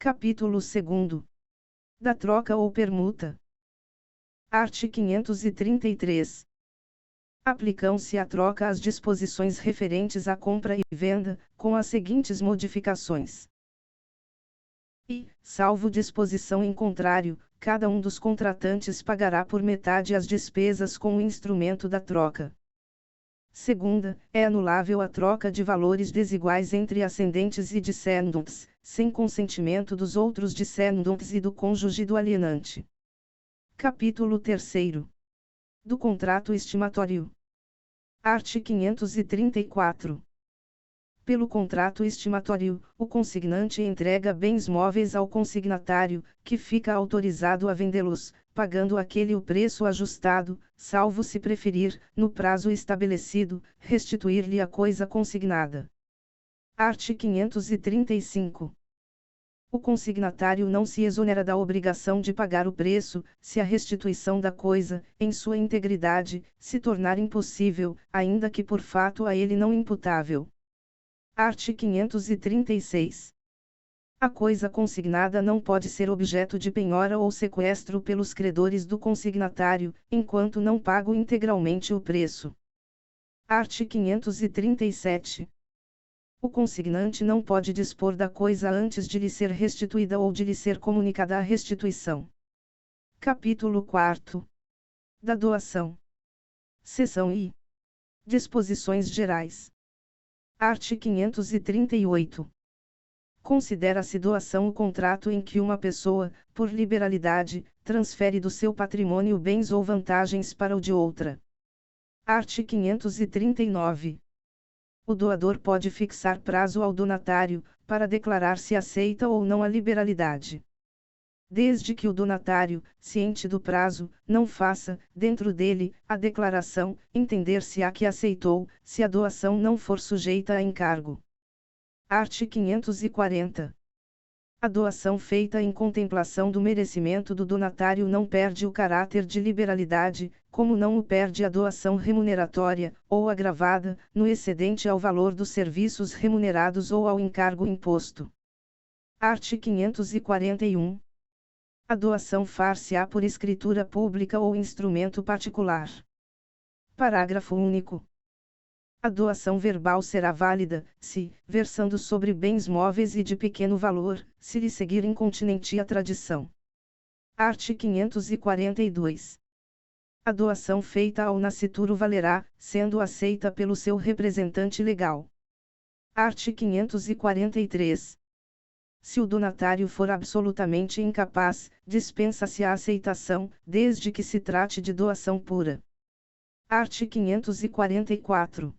Capítulo 2. Da troca ou permuta. Art. 533. Aplicam-se à troca as disposições referentes à compra e venda, com as seguintes modificações. E, salvo disposição em contrário, cada um dos contratantes pagará por metade as despesas com o instrumento da troca. Segunda, é anulável a troca de valores desiguais entre ascendentes e descendentes, sem consentimento dos outros descendentes e do cônjuge do alienante. Capítulo 3. Do contrato estimatório. Art. 534. Pelo contrato estimatório, o consignante entrega bens móveis ao consignatário, que fica autorizado a vendê-los, pagando aquele o preço ajustado, salvo se preferir, no prazo estabelecido, restituir-lhe a coisa consignada. Art. 535. O consignatário não se exonera da obrigação de pagar o preço, se a restituição da coisa, em sua integridade, se tornar impossível, ainda que por fato a ele não imputável. Art. 536. A coisa consignada não pode ser objeto de penhora ou sequestro pelos credores do consignatário, enquanto não pago integralmente o preço. Art. 537. O consignante não pode dispor da coisa antes de lhe ser restituída ou de lhe ser comunicada a restituição. Capítulo 4. Da doação. Seção I. Disposições gerais. Art. 538. Considera-se doação o contrato em que uma pessoa, por liberalidade, transfere do seu patrimônio bens ou vantagens para o de outra. Art. 539. O doador pode fixar prazo ao donatário, para declarar se aceita ou não a liberalidade. Desde que o donatário, ciente do prazo, não faça, dentro dele, a declaração, entender-se-á que aceitou, se a doação não for sujeita a encargo. Art. 540. A doação feita em contemplação do merecimento do donatário não perde o caráter de liberalidade, como não o perde a doação remuneratória, ou agravada, no excedente ao valor dos serviços remunerados ou ao encargo imposto. Art. 541. A doação far-se-á por escritura pública ou instrumento particular. Parágrafo único. A doação verbal será válida, se, versando sobre bens móveis e de pequeno valor, se lhe seguir incontinenti a tradição. Art. 542. A doação feita ao nascituro valerá, sendo aceita pelo seu representante legal. Art. 543. Se o donatário for absolutamente incapaz, dispensa-se a aceitação, desde que se trate de doação pura. Art. 544.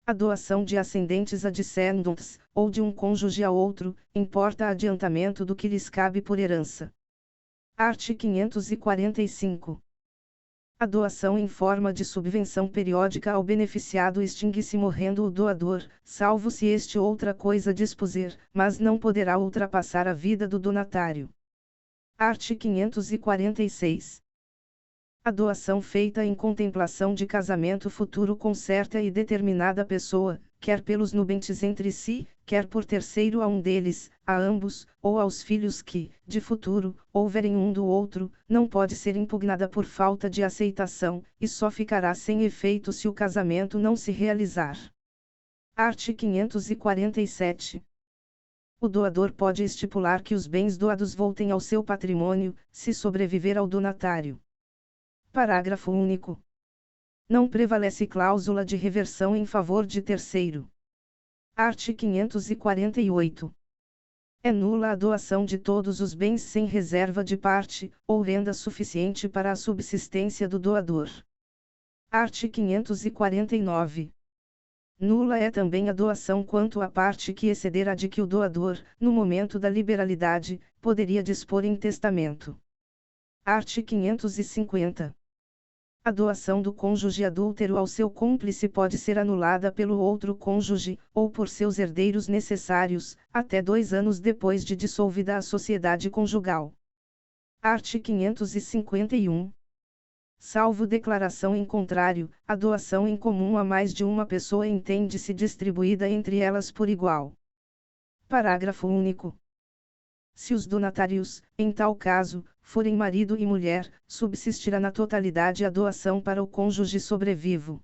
A doação de ascendentes a descendentes, ou de um cônjuge a outro, importa adiantamento do que lhes cabe por herança. Art. 545. A doação em forma de subvenção periódica ao beneficiado extingue-se morrendo o doador, salvo se este outra coisa dispuser, mas não poderá ultrapassar a vida do donatário. Art. 546. A doação feita em contemplação de casamento futuro com certa e determinada pessoa, quer pelos nubentes entre si, quer por terceiro a um deles, a ambos, ou aos filhos que, de futuro, houverem um do outro, não pode ser impugnada por falta de aceitação, e só ficará sem efeito se o casamento não se realizar. Art. 547. O doador pode estipular que os bens doados voltem ao seu patrimônio, se sobreviver ao donatário. Parágrafo único. Não prevalece cláusula de reversão em favor de terceiro. Art. 548. É nula a doação de todos os bens sem reserva de parte, ou renda suficiente para a subsistência do doador. Art. 549. Nula é também a doação quanto à parte que exceder a de que o doador, no momento da liberalidade, poderia dispor em testamento. Art. 550. A doação do cônjuge adúltero ao seu cúmplice pode ser anulada pelo outro cônjuge, ou por seus herdeiros necessários, até 2 anos depois de dissolvida a sociedade conjugal. Art. 551. Salvo declaração em contrário, a doação em comum a mais de uma pessoa entende-se distribuída entre elas por igual. Parágrafo único. Se os donatários, em tal caso, forem marido e mulher, subsistirá na totalidade a doação para o cônjuge sobrevivo.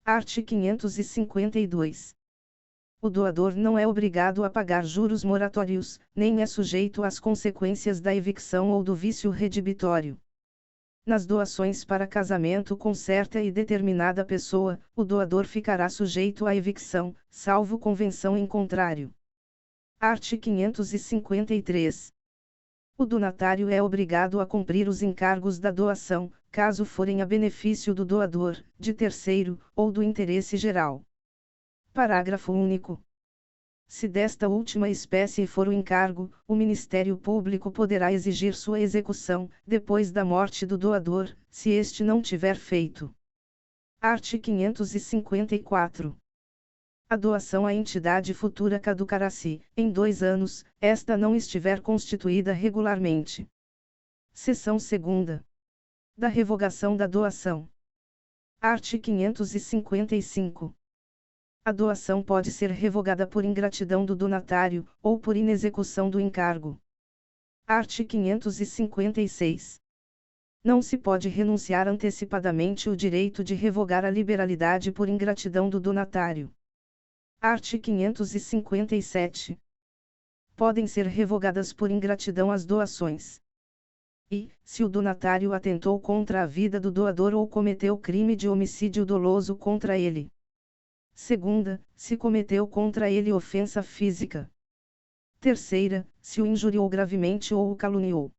Art. 552. O doador não é obrigado a pagar juros moratórios, nem é sujeito às consequências da evicção ou do vício redibitório. Nas doações para casamento com certa e determinada pessoa, o doador ficará sujeito à evicção, salvo convenção em contrário. Art. 553. O donatário é obrigado a cumprir os encargos da doação, caso forem a benefício do doador, de terceiro, ou do interesse geral. Parágrafo único. Se desta última espécie for o encargo, o Ministério Público poderá exigir sua execução, depois da morte do doador, se este não tiver feito. Art. 554. A doação à entidade futura caducará se, em 2 anos, esta não estiver constituída regularmente. Seção 2ª. Da revogação da doação. Art. 555. A doação pode ser revogada por ingratidão do donatário, ou por inexecução do encargo. Art. 556. Não se pode renunciar antecipadamente o direito de revogar a liberalidade por ingratidão do donatário. Art. 557. Podem ser revogadas por ingratidão as doações. E, se o donatário atentou contra a vida do doador ou cometeu crime de homicídio doloso contra ele. Segunda, se cometeu contra ele ofensa física. Terceira, se o injuriou gravemente ou o caluniou.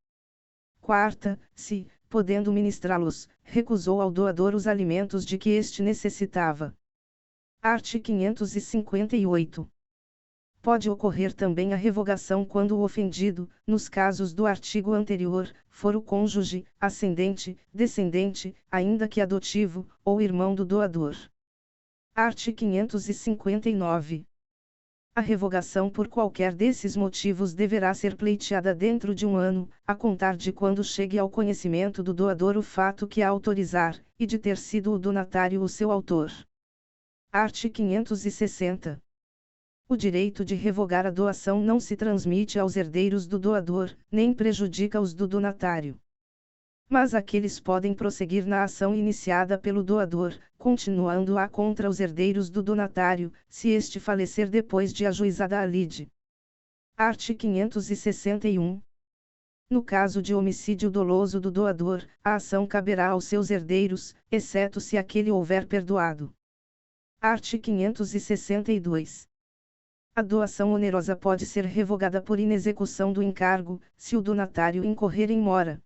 Quarta, se, podendo ministrá-los, recusou ao doador os alimentos de que este necessitava. Art. 558. Pode ocorrer também a revogação quando o ofendido, nos casos do artigo anterior, for o cônjuge, ascendente, descendente, ainda que adotivo, ou irmão do doador. Art. 559. A revogação por qualquer desses motivos deverá ser pleiteada dentro de 1 ano, a contar de quando chegue ao conhecimento do doador o fato que a autorizar, e de ter sido o donatário o seu autor. Art. 560. O direito de revogar a doação não se transmite aos herdeiros do doador, nem prejudica os do donatário. Mas aqueles podem prosseguir na ação iniciada pelo doador, continuando-a contra os herdeiros do donatário, se este falecer depois de ajuizada a lide. Art. 561. No caso de homicídio doloso do doador, a ação caberá aos seus herdeiros, exceto se aquele houver perdoado. Art. 562. A doação onerosa pode ser revogada por inexecução do encargo, se o donatário incorrer em mora.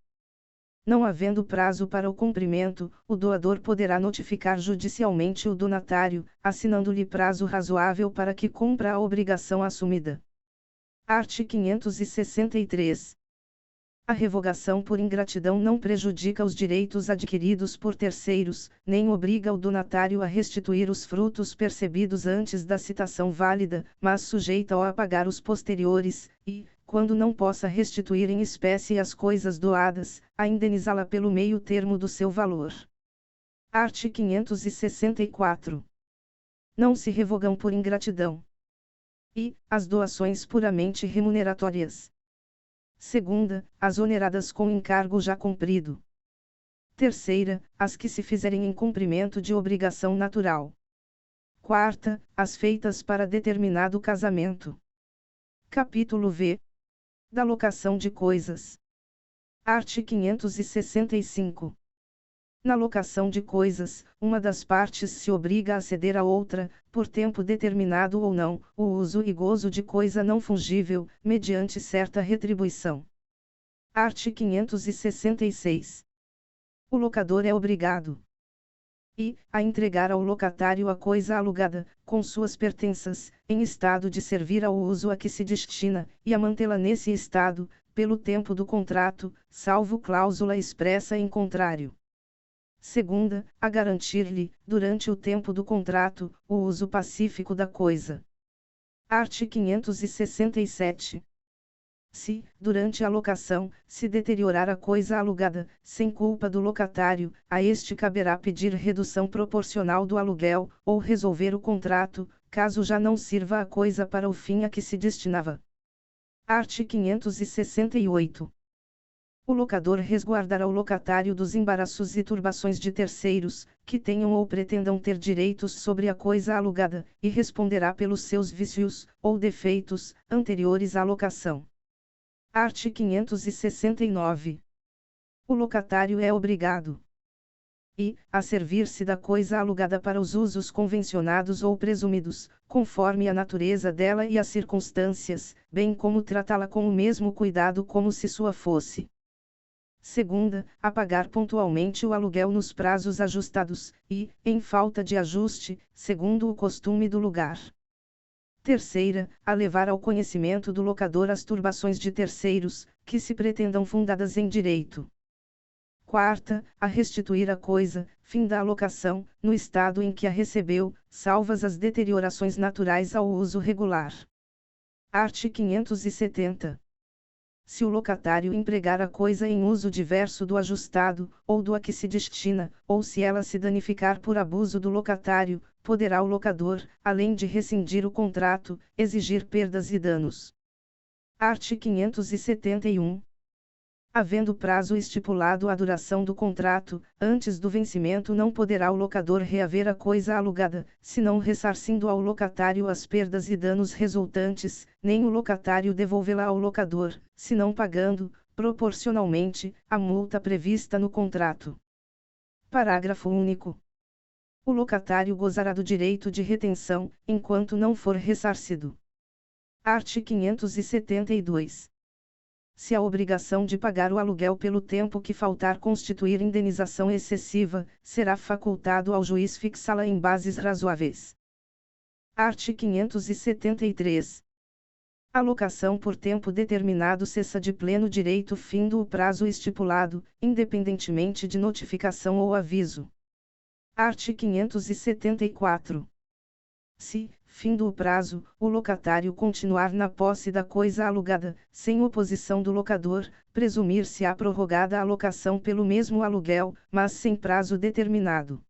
Não havendo prazo para o cumprimento, o doador poderá notificar judicialmente o donatário, assinando-lhe prazo razoável para que cumpra a obrigação assumida. Art. 563. A revogação por ingratidão não prejudica os direitos adquiridos por terceiros, nem obriga o donatário a restituir os frutos percebidos antes da citação válida, mas sujeita-o a pagar os posteriores, e, quando não possa restituir em espécie as coisas doadas, a indenizá-la pelo meio termo do seu valor. Art. 564. Não se revogam por ingratidão. E, as doações puramente remuneratórias. Segunda, as oneradas com encargo já cumprido. Terceira, as que se fizerem em cumprimento de obrigação natural. Quarta, as feitas para determinado casamento. Capítulo V. Da locação de coisas. Art. 565. Na locação de coisas, uma das partes se obriga a ceder à outra, por tempo determinado ou não, o uso e gozo de coisa não fungível, mediante certa retribuição. Art. 566. O locador é obrigado a entregar ao locatário a coisa alugada, com suas pertenças, em estado de servir ao uso a que se destina, e a mantê-la nesse estado, pelo tempo do contrato, salvo cláusula expressa em contrário. Segunda, a garantir-lhe, durante o tempo do contrato, o uso pacífico da coisa. Art. 567. Se, durante a locação, se deteriorar a coisa alugada, sem culpa do locatário, a este caberá pedir redução proporcional do aluguel, ou resolver o contrato, caso já não sirva a coisa para o fim a que se destinava. Art. 568. O locador resguardará o locatário dos embaraços e turbações de terceiros, que tenham ou pretendam ter direitos sobre a coisa alugada, e responderá pelos seus vícios, ou defeitos, anteriores à locação. Art. 569. O locatário é obrigado a servir-se da coisa alugada para os usos convencionados ou presumidos, conforme a natureza dela e as circunstâncias, bem como tratá-la com o mesmo cuidado como se sua fosse. Segunda, a pagar pontualmente o aluguel nos prazos ajustados, e, em falta de ajuste, segundo o costume do lugar. Terceira, a levar ao conhecimento do locador as turbações de terceiros, que se pretendam fundadas em direito. Quarta, a restituir a coisa, fim da alocação, no estado em que a recebeu, salvas as deteriorações naturais ao uso regular. Art. 570. Se o locatário empregar a coisa em uso diverso do ajustado, ou do a que se destina, ou se ela se danificar por abuso do locatário, poderá o locador, além de rescindir o contrato, exigir perdas e danos. Art. 571. Havendo prazo estipulado a duração do contrato, antes do vencimento não poderá o locador reaver a coisa alugada, senão ressarcindo ao locatário as perdas e danos resultantes, nem o locatário devolvê-la ao locador, senão pagando, proporcionalmente, a multa prevista no contrato. Parágrafo único. O locatário gozará do direito de retenção, enquanto não for ressarcido. Art. 572. Se a obrigação de pagar o aluguel pelo tempo que faltar constituir indenização excessiva, será facultado ao juiz fixá-la em bases razoáveis. Art. 573. A locação por tempo determinado cessa de pleno direito findo o prazo estipulado, independentemente de notificação ou aviso. Art. 574. Se, findo o prazo, o locatário continuar na posse da coisa alugada, sem oposição do locador, presumir-se-á prorrogada a locação pelo mesmo aluguel, mas sem prazo determinado.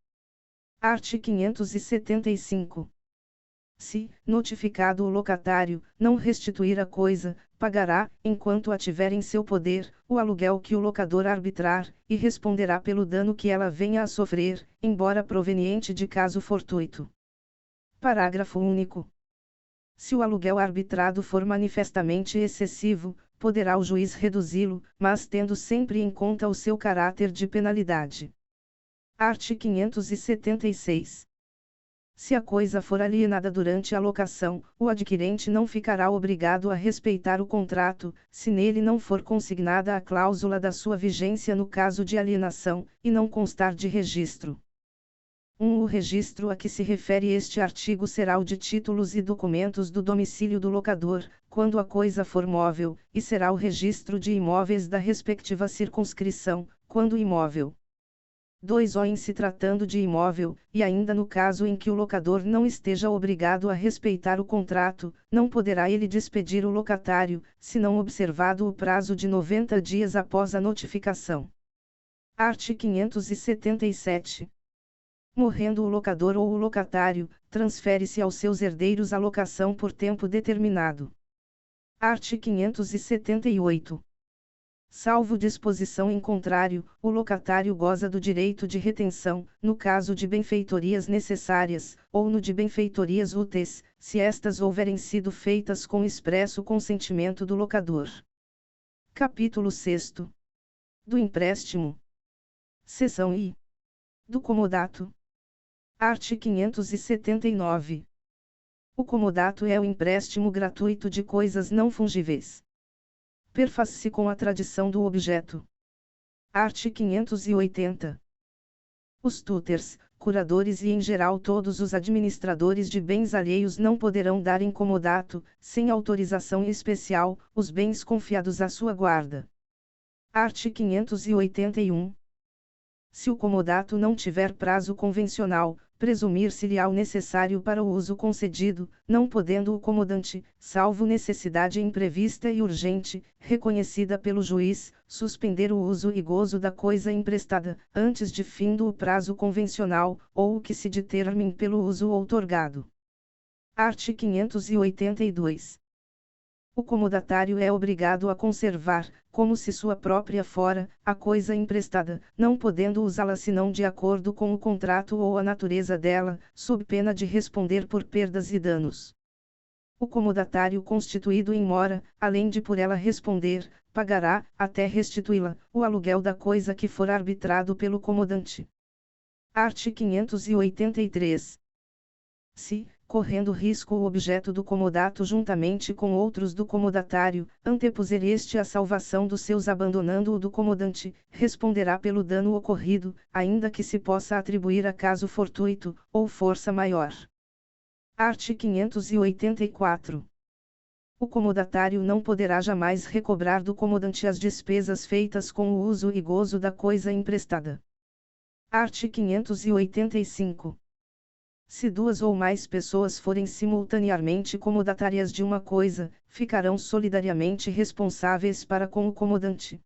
Art. 575. Se, notificado o locatário, não restituir a coisa, pagará, enquanto a tiver em seu poder, o aluguel que o locador arbitrar, e responderá pelo dano que ela venha a sofrer, embora proveniente de caso fortuito. Parágrafo único. Se o aluguel arbitrado for manifestamente excessivo, poderá o juiz reduzi-lo, mas tendo sempre em conta o seu caráter de penalidade. Art. 576. Se a coisa for alienada durante a locação, o adquirente não ficará obrigado a respeitar o contrato, se nele não for consignada a cláusula da sua vigência no caso de alienação, e não constar de registro. O registro a que se refere este artigo será o de títulos e documentos do domicílio do locador, quando a coisa for móvel, e será o registro de imóveis da respectiva circunscrição, quando imóvel. 2. Em se tratando de imóvel, e ainda no caso em que o locador não esteja obrigado a respeitar o contrato, não poderá ele despedir o locatário, se não observado o prazo de 90 dias após a notificação. Art. 577. Morrendo o locador ou o locatário, transfere-se aos seus herdeiros a locação por tempo determinado. Art. 578. Salvo disposição em contrário, o locatário goza do direito de retenção, no caso de benfeitorias necessárias, ou no de benfeitorias úteis, se estas houverem sido feitas com expresso consentimento do locador. Capítulo 6. Do empréstimo. Seção I. Do comodato. Art. 579. O comodato é o empréstimo gratuito de coisas não fungíveis. Perfaz-se com a tradição do objeto. Art. 580. Os tutors, curadores e em geral todos os administradores de bens alheios não poderão dar em comodato, sem autorização especial, os bens confiados à sua guarda. Art. 581. Se o comodato não tiver prazo convencional, presumir-se-lhe-á o necessário para o uso concedido, não podendo o comodante, salvo necessidade imprevista e urgente, reconhecida pelo juiz, suspender o uso e gozo da coisa emprestada, antes de findo o prazo convencional, ou o que se determine pelo uso outorgado. Art. 582. O comodatário é obrigado a conservar, como se sua própria fora, a coisa emprestada, não podendo usá-la senão de acordo com o contrato ou a natureza dela, sob pena de responder por perdas e danos. O comodatário constituído em mora, além de por ela responder, pagará, até restituí-la, o aluguel da coisa que for arbitrado pelo comodante. Art. 583. Se, correndo risco o objeto do comodato juntamente com outros do comodatário, antepuser este a salvação dos seus abandonando o do comodante, responderá pelo dano ocorrido, ainda que se possa atribuir a caso fortuito, ou força maior. Art. 584. O comodatário não poderá jamais recobrar do comodante as despesas feitas com o uso e gozo da coisa emprestada. Art. 585. Se duas ou mais pessoas forem simultaneamente comodatárias de uma coisa, ficarão solidariamente responsáveis para com o comodante.